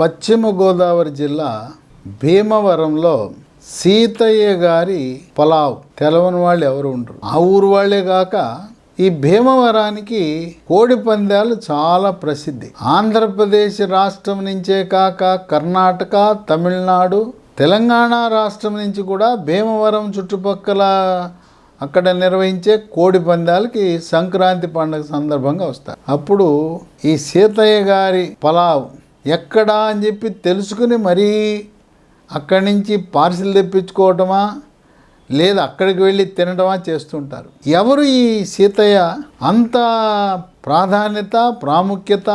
పశ్చిమ గోదావరి జిల్లా భీమవరంలో సీతయ్య గారి పలావ్ తెలవని వాళ్ళు ఎవరు ఉండరు. ఆ ఊరు వాళ్ళే కాక ఈ భీమవరానికి కోడి పందాలు చాలా ప్రసిద్ధి. ఆంధ్రప్రదేశ్ రాష్ట్రం నుంచే కాక కర్ణాటక, తమిళనాడు, తెలంగాణ రాష్ట్రం నుంచి కూడా భీమవరం చుట్టుపక్కల అక్కడ నిర్వహించే కోడి పందాలకి సంక్రాంతి పండుగ సందర్భంగా వస్తారు. అప్పుడు ఈ సీతయ్య గారి పలావ్ ఎక్కడా అని చెప్పి తెలుసుకుని మరీ అక్కడి నుంచి పార్సిల్ తెప్పించుకోవటమా లేదా అక్కడికి వెళ్ళి తినడమా చేస్తుంటారు. ఎవరు ఈ సీతయ్య? అంత ప్రాధాన్యత, ప్రాముఖ్యత,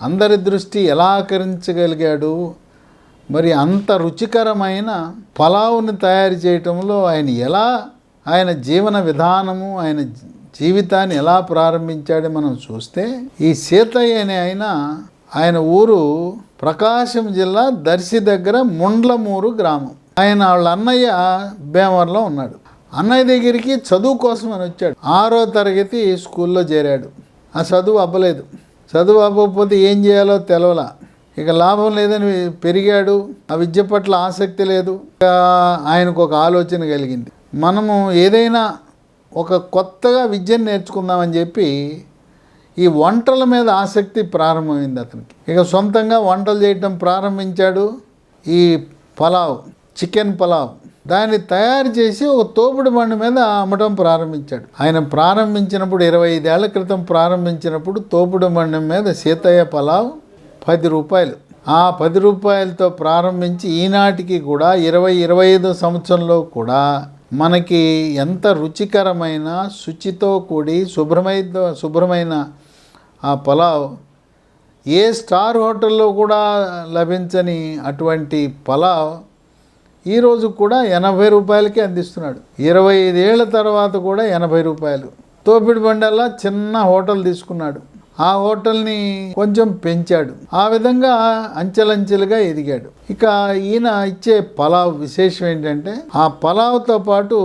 అందరి దృష్టి ఎలా ఆకర్షించగలిగాడు? మరి అంత రుచికరమైన పలావుని తయారు చేయటంలో ఆయన జీవన విధానము, ఆయన జీవితాన్ని ఎలా ప్రారంభించాడో మనం చూస్తే, ఈ సీతయ్య అనే ఆయన ఊరు ప్రకాశం జిల్లా దర్శి దగ్గర ముండ్లమూరు గ్రామం. వాళ్ళ అన్నయ్య భీమవరంలో ఉన్నాడు. అన్నయ్య దగ్గరికి చదువు కోసం అని వచ్చాడు. 6వ తరగతి స్కూల్లో చేరాడు. ఆ చదువు అవ్వలేదు. చదువు అవ్వకపోతే ఏం చేయాలో తెలవలా. ఇక లాభం లేదని పెరిగాడు. ఆ విద్య పట్ల ఆసక్తి లేదు. ఆయనకు ఒక ఆలోచన కలిగింది. మనము ఏదైనా ఒక కొత్తగా విద్యను నేర్చుకుందామని చెప్పి ఈ వంటల మీద ఆసక్తి ప్రారంభమైంది అతనికి. ఇక సొంతంగా వంటలు చేయటం ప్రారంభించాడు. ఈ పలావ్, చికెన్ పలావ్, దాన్ని తయారు చేసి ఒక తోపుడు బండి మీద అమ్మటం ప్రారంభించాడు. ఆయన ప్రారంభించినప్పుడు 25 ఏళ్ల క్రితం ప్రారంభించినప్పుడు తోపుడు బండి మీద సీతయ్య పలావ్ 10 రూపాయలు. ఆ 10 రూపాయలతో ప్రారంభించి ఈనాటికి కూడా 20-25 సంవత్సరంలో కూడా మనకి ఎంత రుచికరమైన, శుచితో కూడి శుభ్రమైన ఆ పలావ్ ఏ స్టార్ హోటల్లో కూడా లభించని అటువంటి పలావ్ ఈరోజు కూడా 80 రూపాయలకి అందిస్తున్నాడు. 25 ఏళ్ల తర్వాత కూడా 80 రూపాయలు. తోపిడి బండల్లా చిన్న హోటల్ తీసుకున్నాడు. ఆ హోటల్ని కొంచెం పెంచాడు. ఆ విధంగా అంచెలంచెలుగా ఎదిగాడు. ఇక ఈయన ఇచ్చే పలావ్ విశేషం ఏంటంటే, ఆ పలావ్తో పాటు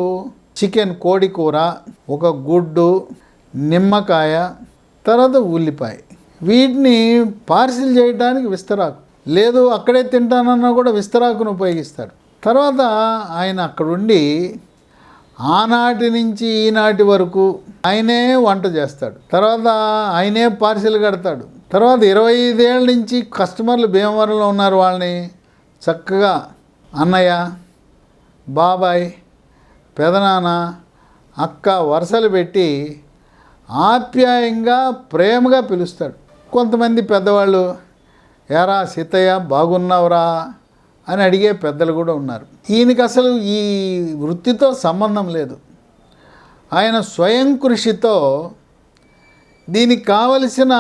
చికెన్, కోడి కూర, ఒక గుడ్డు, నిమ్మకాయ, తర్వాత ఉల్లిపాయ, వీటిని పార్సిల్ చేయడానికి విస్తరాకు, లేదు అక్కడే తింటానన్నా కూడా విస్తరాకును ఉపయోగిస్తాడు. తర్వాత ఆయన అక్కడుండి ఆనాటి నుంచి ఈనాటి వరకు ఆయనే వంట చేస్తాడు. తర్వాత ఆయనే పార్సిల్ కడతాడు. తర్వాత 25 ఏళ్ళ నుంచి కస్టమర్లు భీమవరంలో ఉన్నారు. వాళ్ళని చక్కగా అన్నయ్య, బాబాయ్, పెదనాన్న, అక్క వరుసలు పెట్టి ఆప్యాయంగా, ప్రేమగా పిలుస్తాడు. కొంతమంది పెద్దవాళ్ళు, ఏరా సీతయ్య బాగున్నావురా అని అడిగే పెద్దలు కూడా ఉన్నారు. ఈయనకి అసలు ఈ వృత్తితో సంబంధం లేదు. ఆయన స్వయం కృషితో దీనికి కావలసిన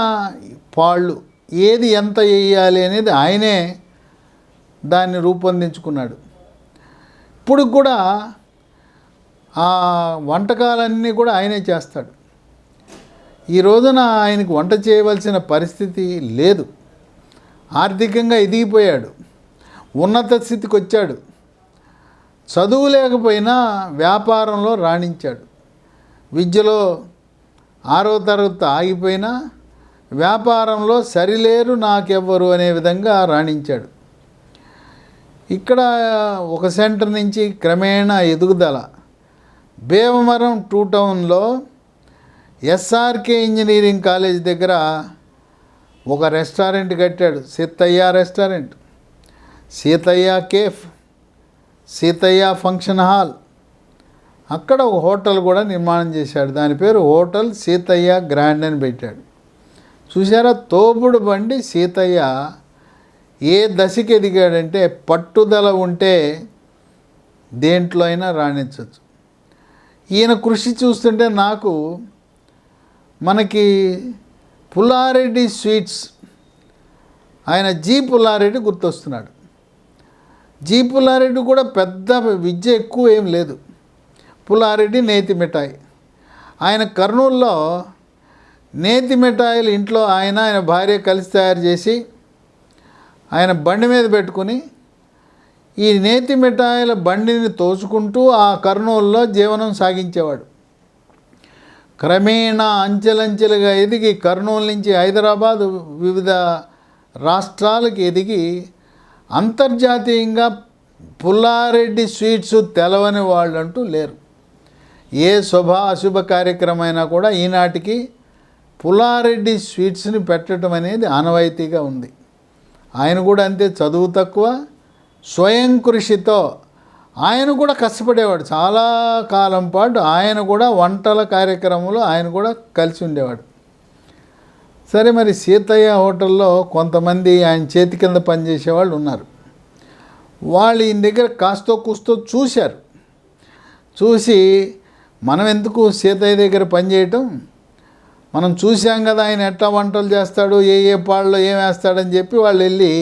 పాళ్ళు ఏది ఎంత వేయాలి అనేది ఆయనే దాన్ని రూపొందించుకున్నాడు. ఇప్పుడు కూడా ఆ వంటకాలన్నీ కూడా ఆయనే చేస్తాడు. ఈ రోజున ఆయనకు వంట చేయవలసిన పరిస్థితి లేదు. ఆర్థికంగా ఎదిగిపోయాడు, ఉన్నత స్థితికి వచ్చాడు. చదువు లేకపోయినా వ్యాపారంలో రాణించాడు. విద్యలో 6వ తరగతి ఆగిపోయినా వ్యాపారంలో సరిలేరు నాకెవ్వరు అనే విధంగా రాణించాడు. ఇక్కడ ఒక సెంటర్ నుంచి క్రమేణా ఎదుగుదల. భీమవరం 2 టౌన్లో ఎస్ఆర్కే ఇంజనీరింగ్ కాలేజ్ దగ్గర ఒక రెస్టారెంట్ కట్టాడు. Seetayya restaurant, Seetayya cafe, Seetayya function hall. అక్కడ ఒక హోటల్ కూడా నిర్మాణం చేశాడు. దాని పేరు హోటల్ సీతయ్య గ్రాండ్ అని పెట్టాడు. చూసారా, తోపుడు బండి సీతయ్య ఏ దశకి ఎదిగాడంటే, పట్టుదల ఉంటే దేంట్లో అయినా రాణించవచ్చు. ఈయన కృషి చూస్తుంటే నాకు మనకి పుల్లారెడ్డి స్వీట్స్, ఆయన జి పుల్లారెడ్డి గుర్తొస్తున్నాడు. జి పుల్లారెడ్డి కూడా పెద్ద విద్య ఎక్కువ ఏం లేదు. పుల్లారెడ్డి నేతి మిఠాయి, ఆయన కర్నూలులో నేతి మిఠాయిలు ఇంట్లో ఆయన భార్య కలిసి తయారు చేసి ఆయన బండి మీద పెట్టుకుని ఈ నేతి మిఠాయిల బండిని తోచుకుంటూ ఆ కర్నూలులో జీవనం సాగించేవాడు. క్రమేణా అంచెలంచెలుగా ఎదిగి కర్నూలు నుంచి హైదరాబాదు, వివిధ రాష్ట్రాలకు ఎదిగి అంతర్జాతీయంగా పుల్లారెడ్డి స్వీట్స్ తెలవని వాళ్ళు అంటూ లేరు. ఏ అశుభ కార్యక్రమైనా కూడా ఈనాటికి పుల్లారెడ్డి స్వీట్స్ని పెట్టడం అనేది ఆనవాయితీగా ఉంది. ఆయన కూడా అంతే, చదువు తక్కువ, స్వయం కృషితో ఆయన కూడా కష్టపడేవాడు. చాలా కాలం పాటు ఆయన కూడా వంటల కార్యక్రమంలో ఆయన కూడా కలిసి ఉండేవాడు. సరే, మరి సీతయ్య హోటల్లో కొంతమంది ఆయన చేతి కింద పనిచేసేవాళ్ళు ఉన్నారు. వాళ్ళు ఈయన దగ్గర కాస్తో కూస్తో చూశారు. చూసి మనం ఎందుకు సీతయ్య దగ్గర పనిచేయటం, మనం చూసాం కదా ఆయన ఎట్లా వంటలు చేస్తాడు, ఏ పాళ్ళలో ఏం వేస్తాడని చెప్పి వాళ్ళు వెళ్ళి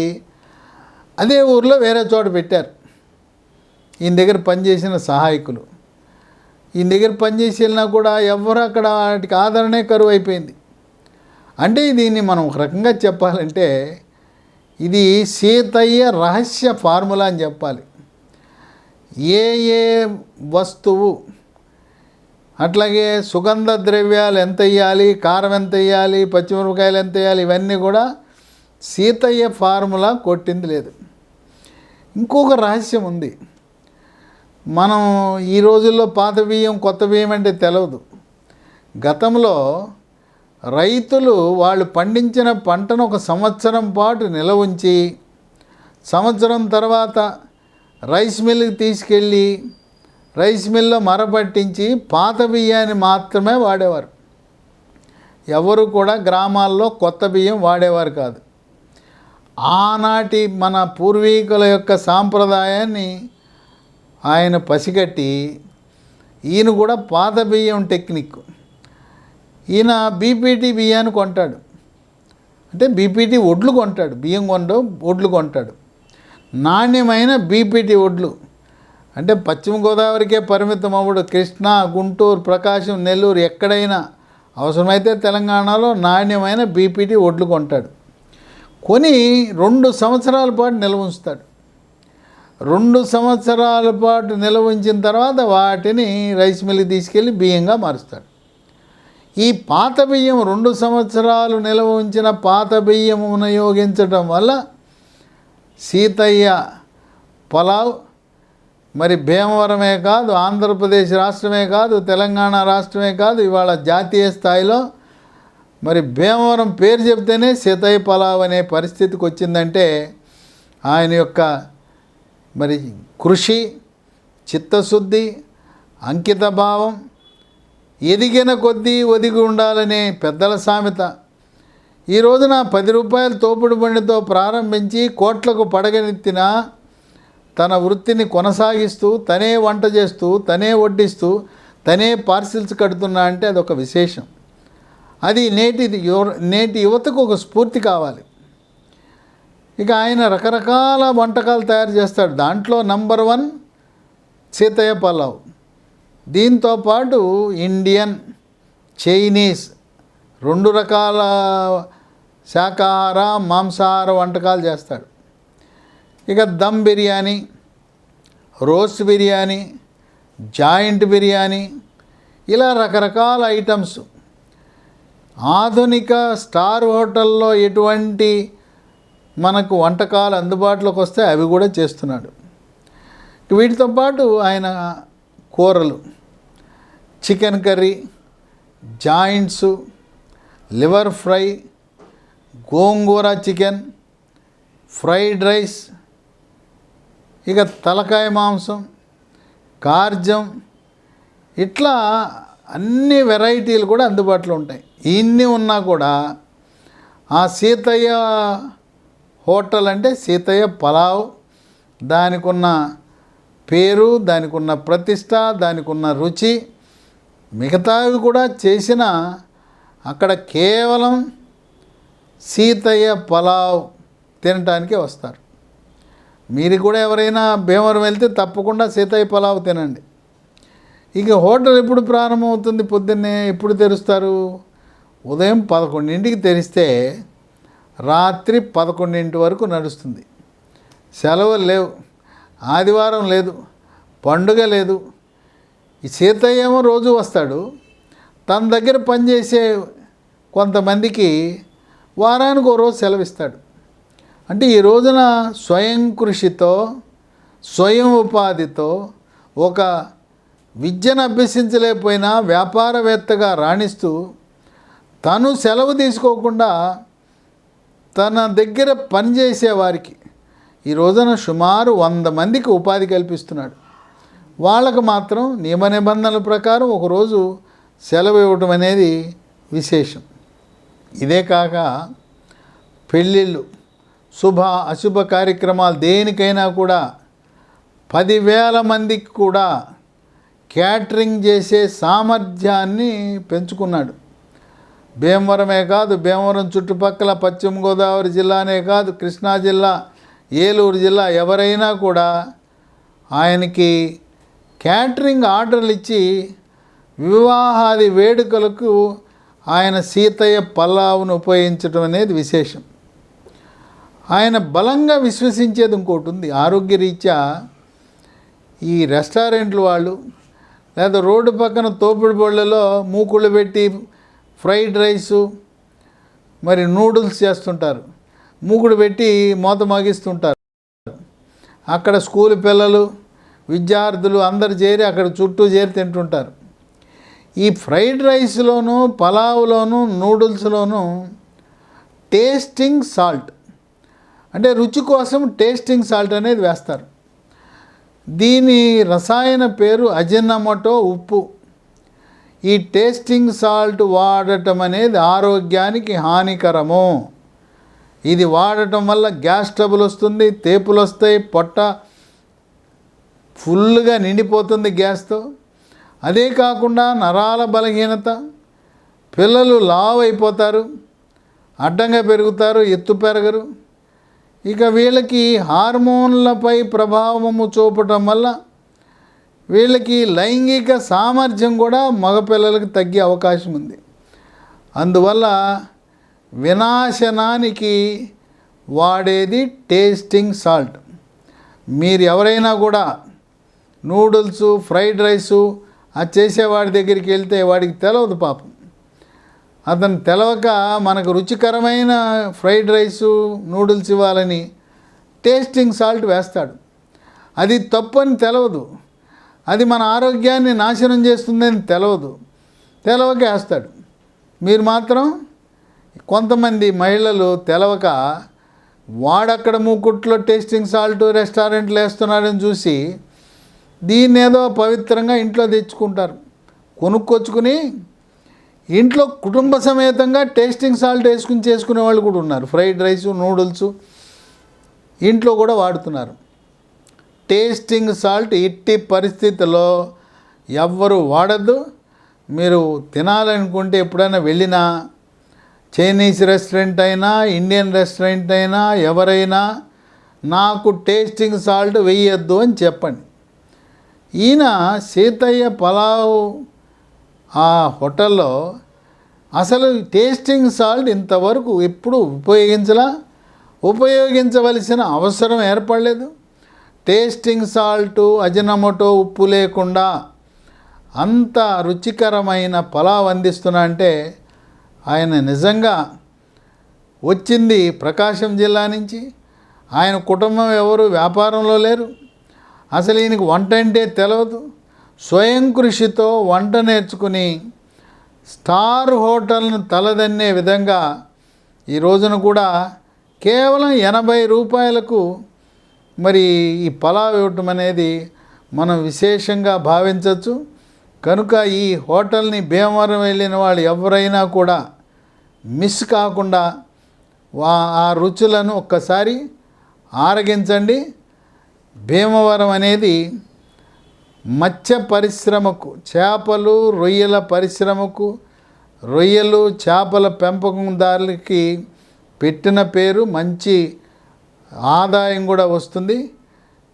అదే ఊర్లో వేరే చోట పెట్టారు. ఈయన దగ్గర పనిచేసిన సహాయకులు ఈయన దగ్గర పనిచేసి వెళ్ళినా కూడా ఎవరు అక్కడ వాటికి ఆదరణే కరువు అయిపోయింది. అంటే దీన్ని మనం ఒక రకంగా చెప్పాలంటే ఇది సీతయ్య రహస్య ఫార్ములా అని చెప్పాలి. ఏ వస్తువు, అట్లాగే సుగంధ ద్రవ్యాలు ఎంత వేయాలి, కారం ఎంత వేయాలి, పచ్చిమిరపకాయలు ఎంత వేయాలి, ఇవన్నీ కూడా సీతయ్య ఫార్ములా కొట్టింది లేదు. ఇంకొక రహస్యం ఉంది. మనం ఈ రోజుల్లో పాత బియ్యం కొత్త బియ్యం అంటే తెలియదు. గతంలో రైతులు వాళ్ళు పండించిన పంటను ఒక సంవత్సరం పాటు నిల్వ ఉంచి సంవత్సరం తర్వాత రైస్ మిల్లుకి తీసుకెళ్ళి రైస్ మిల్లో మరపట్టించి పాత బియ్యాన్ని మాత్రమే వాడేవారు. ఎవరు కూడా గ్రామాల్లో కొత్త బియ్యం వాడేవారు కాదు. ఆనాటి మన పూర్వీకుల యొక్క సాంప్రదాయాన్ని ఆయన పసిగట్టి ఈయన కూడా పాత బియ్యం టెక్నిక్, ఈయన బీపీటీ బియ్యాన్ని కొంటాడు. అంటే బీపీటీ ఒడ్లు కొంటాడు, బియ్యం ఒడ్లు కొంటాడు. నాణ్యమైన బీపీటీ ఒడ్లు, అంటే పశ్చిమ గోదావరికే పరిమితం అవ్వడు, కృష్ణా, గుంటూరు, ప్రకాశం, నెల్లూరు ఎక్కడైనా అవసరమైతే తెలంగాణలో నాణ్యమైన బీపీటీ ఒడ్లు కొంటాడు. కొని 2 సంవత్సరాల పాటు నిల్వ ఉంచుతాడు. 2 సంవత్సరాల పాటు నిల్వ ఉంచిన తర్వాత వాటిని రైస్ మిల్కి తీసుకెళ్ళి బియ్యంగా మారుస్తాడు. ఈ పాత బియ్యం 2 సంవత్సరాలు నిల్వ ఉంచిన పాత బియ్యం వినియోగించడం వల్ల సీతయ్య పలావ్ మరి భీమవరమే కాదు, ఆంధ్రప్రదేశ్ రాష్ట్రమే కాదు, తెలంగాణ రాష్ట్రమే కాదు, ఇవాళ జాతీయ స్థాయిలో మరి భీమవరం పేరు చెప్తేనే సీతయ్య పలావ్ అనే పరిస్థితికి వచ్చిందంటే ఆయన యొక్క మరి కృషి, చిత్తశుద్ధి, అంకిత భావం, ఎదిగిన కొద్దీ ఒదిగి ఉండాలనే పెద్దల సామెత. ఈ రోజున 10 రూపాయల తోపుడు బండితో ప్రారంభించి కోట్లకు పడగనెత్తిన తన వృత్తిని కొనసాగిస్తూ తనే వంట చేస్తూ తనే వడ్డిస్తూ తనే పార్సిల్స్ కడుతున్నా అంటే అదొక విశేషం. అది నేటి యువతకు ఒక స్ఫూర్తి కావాలి. ఇక ఆయన రకరకాల వంటకాలు తయారు చేస్తాడు. దాంట్లో నంబర్ 1 సీతయ్య పలావ్. దీంతో పాటు ఇండియన్, చైనీస్ 2 రకాల శాకాహార, మాంసాహార వంటకాలు చేస్తాడు. ఇక దమ్ బిర్యానీ, రోస్ట్ బిర్యానీ, జాయింట్ బిర్యానీ, ఇలా రకరకాల ఐటమ్స్. ఆధునిక స్టార్ హోటల్లో ఎటువంటి మనకు వంటకాలు అందుబాటులోకి వస్తే అవి కూడా చేస్తున్నాడు. వీటితో పాటు ఆయన కూరలు, chicken curry, joints, liver fry, gongura chicken, fried rice, ఇక తలకాయ మాంసం, కార్జం, ఇట్లా అన్ని వెరైటీలు కూడా అందుబాటులో ఉంటాయి. ఇన్ని ఉన్నా కూడా ఆ సీతయ్య హోటల్ అంటే సీతయ్య పలావ్, దానికి ఉన్న పేరు, దానికి ఉన్న ప్రతిష్ట, దానికి ఉన్న రుచి, మిగతావి కూడా చేసిన అక్కడ కేవలం సీతయ్య పలావ్ తినటానికే వస్తారు. మీరు కూడా ఎవరైనా భీమవరం వెళ్తే తప్పకుండా సీతయ్య పలావ్ తినండి. ఇక హోటల్ ఎప్పుడు ప్రారంభమవుతుంది, పొద్దున్నే ఎప్పుడు తెరుస్తారు? ఉదయం 11ంటికి తెరిస్తే రాత్రి 11 వరకు నడుస్తుంది. సెలవులు లేవు, ఆదివారం లేదు, పండుగ లేదు. ఈ సీతయ్య ఏమో రోజు వస్తాడు. తన దగ్గర పనిచేసే కొంతమందికి వారానికి 1 రోజు సెలవిస్తాడు. అంటే ఈ రోజున స్వయం కృషితో స్వయం ఉపాధితో ఒక విద్యను అభ్యసించలేకపోయినా వ్యాపారవేత్తగా రాణిస్తూ తను సెలవు తీసుకోకుండా తన దగ్గర పనిచేసే వారికి ఈ రోజున సుమారు 100 మందికి ఉపాధి కల్పిస్తున్నాడు. వాళ్ళకు మాత్రం నియమ నిబంధనల ప్రకారం ఒకరోజు సెలవు ఇవ్వటం అనేది విశేషం. ఇదే కాక పెళ్ళిళ్ళు, శుభ అశుభ కార్యక్రమాలు దేనికైనా కూడా 10,000 మందికి కూడా క్యాటరింగ్ చేసే సామర్థ్యాన్ని పెంచుకున్నాడు. భీమవరమే కాదు, భీమవరం చుట్టుపక్కల పశ్చిమ గోదావరి జిల్లానే కాదు, కృష్ణా జిల్లా, ఏలూరు జిల్లా ఎవరైనా కూడా ఆయనకి క్యాటరింగ్ ఆర్డర్లు ఇచ్చి వివాహాది వేడుకలకు ఆయన సీతయ్య పలావును ఉపయోగించడం అనేది విశేషం. ఆయన బలంగా విశ్వసించేది ఇంకోటి ఉంది. ఆరోగ్యరీత్యా ఈ రెస్టారెంట్లు వాళ్ళు లేదా రోడ్డు పక్కన తోపుడు బళ్ళలో మూకుళ్ళు పెట్టి ఫ్రైడ్ రైసు మరి నూడిల్స్ చేస్తుంటారు, మూకుడు పెట్టి మూత మోగిస్తుంటారు. అక్కడ స్కూల్ పిల్లలు విద్యార్థులు అందరు చేరి అక్కడ చుట్టూ చేరి తింటుంటారు. ఈ ఫ్రైడ్ రైస్లోనూ పలావులోనూ నూడిల్స్లోనూ టేస్టింగ్ సాల్ట్ అంటే రుచి కోసం టేస్టింగ్ సాల్ట్ అనేది వేస్తారు. దీని రసాయన పేరు అజినమోటో, ఉప్పు. ఈ టేస్టింగ్ సాల్ట్ వాడటం అనేది ఆరోగ్యానికి హానికరము. ఇది వాడటం వల్ల గ్యాస్ ట్రబుల్ వస్తుంది, తేపులు వస్తాయి, పొట్ట ఫుల్గా నిండిపోతుంది గ్యాస్తో. అదే కాకుండా నరాల బలహీనత, పిల్లలు లావు అయిపోతారు, అడ్డంగా పెరుగుతారు, ఎత్తు పెరగరు. ఇక వీళ్ళకి హార్మోన్లపై ప్రభావము చూపటం వల్ల వీళ్ళకి లైంగిక సామర్థ్యం కూడా మగపిల్లలకు తగ్గే అవకాశం ఉంది. అందువల్ల వినాశనానికి వాడేది టేస్టింగ్ సాల్ట్. మీరు ఎవరైనా కూడా నూడిల్స్, ఫ్రైడ్ రైసు అది చేసేవాడి దగ్గరికి వెళ్తే వాడికి తెలవదు పాపం. అతను తెలవక మనకు రుచికరమైన ఫ్రైడ్ రైసు, నూడిల్స్ ఇవ్వాలని టేస్టింగ్ సాల్ట్ వేస్తాడు. అది తప్పని తెలవదు, అది మన ఆరోగ్యాన్ని నాశనం చేస్తుందని తెలవక వేస్తాడు. మీరు మాత్రం కొంతమంది మహిళలు తెలవక వాడక్కడ మూకుట్లో టేస్టింగ్ సాల్ట్ రెస్టారెంట్లు వేస్తున్నాడని చూసి దీన్ని ఏదో పవిత్రంగా ఇంట్లో తెచ్చుకుంటారు. కొనుక్కొచ్చుకుని ఇంట్లో కుటుంబ సమేతంగా టేస్టింగ్ సాల్ట్ వేసుకుని చేసుకునే వాళ్ళు కూడా ఉన్నారు. ఫ్రైడ్ రైసు, నూడిల్స్ ఇంట్లో కూడా వాడుతున్నారు. టేస్టింగ్ సాల్ట్ ఎట్టి పరిస్థితుల్లో ఎవ్వరూ వాడద్దు. మీరు తినాలనుకుంటే ఎప్పుడైనా వెళ్ళినా చైనీస్ రెస్టారెంట్ అయినా, ఇండియన్ రెస్టారెంట్ అయినా, ఎవరైనా నాకు టేస్టింగ్ సాల్ట్ వేయొద్దు అని చెప్పండి. ఈయన సీతయ్య పలావ్ ఆ హోటల్లో అసలు టేస్టింగ్ సాల్ట్ ఇంతవరకు ఎప్పుడు ఉపయోగించవలసిన అవసరం ఏర్పడలేదు. టేస్టింగ్ సాల్టు, అజినమోటో, ఉప్పు లేకుండా అంత రుచికరమైన పలావ్ అందిస్తున్నా అంటే ఆయన నిజంగా వచ్చింది ప్రకాశం జిల్లా నుంచి. ఆయన కుటుంబం ఎవరు వ్యాపారంలో లేరు, అసలు ఈయనకి వంట అంటే తెలియదు. స్వయం కృషితో వంట నేర్చుకుని స్టార్ హోటల్ను తలదన్నే విధంగా ఈ రోజున కూడా కేవలం 80 రూపాయలకు మరి ఈ పలావ్ ఇవ్వటం అనేది మనం విశేషంగా భావించవచ్చు. కనుక ఈ హోటల్ని భీమవరం వెళ్ళిన వాళ్ళు ఎవరైనా కూడా మిస్ కాకుండా ఆ రుచులను ఒక్కసారి ఆరగించండి. భీమవరం అనేది మత్స్య పరిశ్రమకు, చేపలు రొయ్యల పరిశ్రమకు, రొయ్యలు చేపల పెంపకందారులకి పెట్టిన పేరు, మంచి ఆదాయం కూడా వస్తుంది.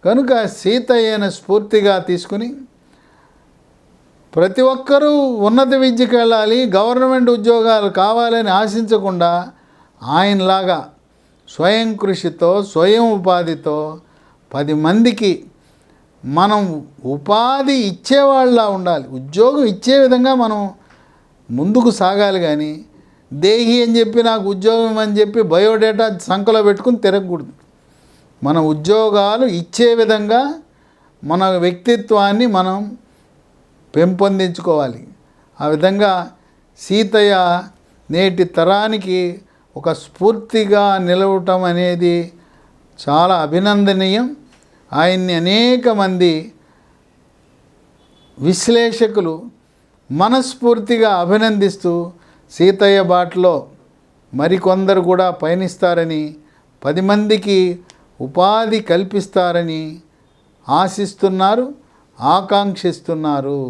కనుక సీతయ్యను స్ఫూర్తిగా తీసుకుని ప్రతి ఒక్కరూ ఉన్నత విద్యకు వెళ్ళాలి, గవర్నమెంట్ ఉద్యోగాలు కావాలని ఆశించకుండా ఆయనలాగా స్వయం కృషితో స్వయం ఉపాధితో 10 మందికి మనం ఉపాధి ఇచ్చేవాళ్ళ ఉండాలి. ఉద్యోగం ఇచ్చే విధంగా మనం ముందుకు సాగాలి. కానీ దేహి అని చెప్పి నాకు ఉద్యోగం అని చెప్పి బయోడేటా సంఖలో పెట్టుకుని తిరగకూడదు. మన ఉద్యోగాలు ఇచ్చే విధంగా మన వ్యక్తిత్వాన్ని మనం పెంపొందించుకోవాలి. ఆ విధంగా సీతయ్య నేటి తరానికి ఒక స్ఫూర్తిగా నిలవటం అనేది చాలా అభినందనీయం. ఆయన్ని అనేక మంది విశ్లేషకులు మనస్ఫూర్తిగా అభినందిస్తూ సీతయ్య బాటలో మరికొందరు కూడా పయనిస్తారని, 10 మందికి ఉపాధి కల్పిస్తారని ఆశిస్తున్నారు, ఆకాంక్షిస్తున్నారు.